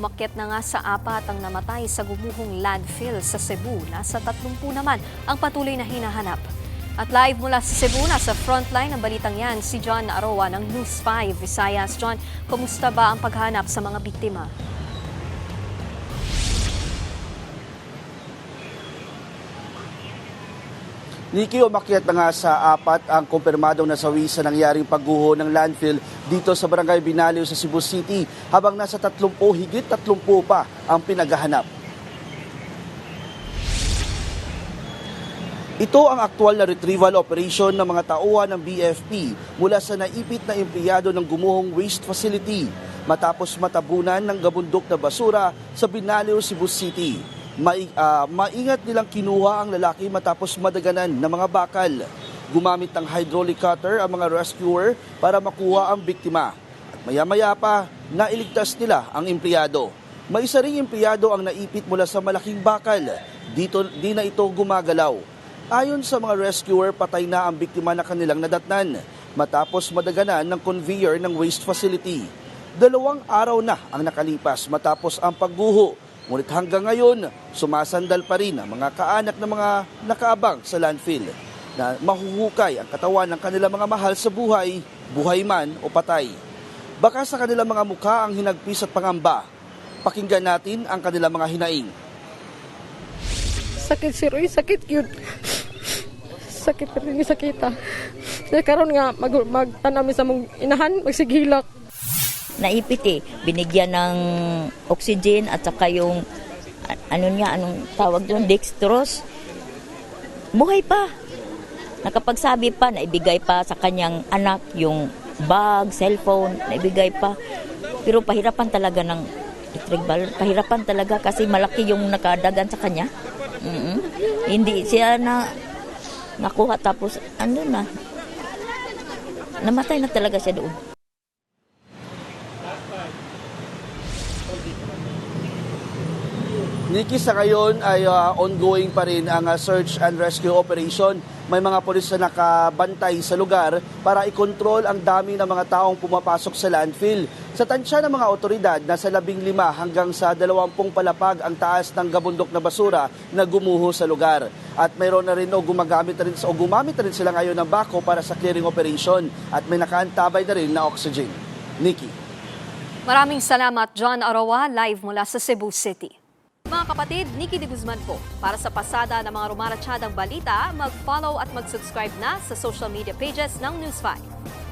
umakyat na nga sa 4 ang namatay sa gumuhong landfill sa Cebu. Nasa 30 naman ang patuloy na hinahanap. At live mula sa Cebu, nasa frontline ng balitang yan, si John Aroa ng News 5 Visayas. John, kumusta ba ang paghanap sa mga biktima? Nikki, umakyat na nga sa 4 ang kumpirmadong nasawi sa nangyaring pagguho ng landfill dito sa Barangay Binaliw sa Cebu City, habang nasa 30, higit 30 pa ang pinaghahanap. Ito ang aktual na retrieval operation ng mga tauhan ng BFP mula sa naipit na empleyado ng gumuhong waste facility matapos matabunan ng gabundok na basura sa Binaliw, Cebu City. Maingat nilang kinuha ang lalaki matapos madaganan ng mga bakal. Gumamit ng hydraulic cutter ang mga rescuer para makuha ang biktima. At maya-maya pa, nailigtas nila ang empleyado. May isa ring empleyado ang naipit mula sa malaking bakal. Dito, di na ito gumagalaw. Ayon sa mga rescuer, patay na ang biktima na kanilang nadatnan matapos madaganan ng conveyor ng waste facility. 2 araw na ang nakalipas matapos ang pagguho. Ngunit hanggang ngayon, sumasandal pa rin ang mga kaanak ng mga nakaabang sa landfill na mahuhukay ang katawan ng kanilang mga mahal sa buhay, buhay man o patay. Baka sa kanilang mga mukha ang hinagpis at pangamba. Pakinggan natin ang kanilang mga hinaing. Sakit si Roy, sakit yun. Sakit pa rin sakita. Karon nga magtanami sa mong inahan, magsigilak. Naipit binigyan ng oxygen at saka yung anong tawag doon, dextrose. Buhay pa. Nakapagsabi pa, naibigay pa sa kanyang anak yung bag, cellphone, naibigay pa. Pero pahirapan talaga ng itrigbal, pahirapan talaga kasi malaki yung nakadagan sa kanya. Hindi siya na nakuha tapos namatay na talaga siya doon. Nikki, sa ngayon ay ongoing pa rin ang search and rescue operation. May mga pulis na nakabantay sa lugar para ikontrol ang dami ng mga taong pumapasok sa landfill. Sa tansya ng mga otoridad, nasa 15 hanggang sa 20 palapag ang taas ng gabundok na basura na gumuho sa lugar. At mayroon na rin gumamit na rin sila ngayon ng bako para sa clearing operation at may nakaantabay na rin na oxygen. Nikki. Maraming salamat, John Aroa, live mula sa Cebu City. Mga kapatid, Nikki de Guzman po. Para sa pasada ng mga rumaratsyadang balita, mag-follow at mag-subscribe na sa social media pages ng News 5.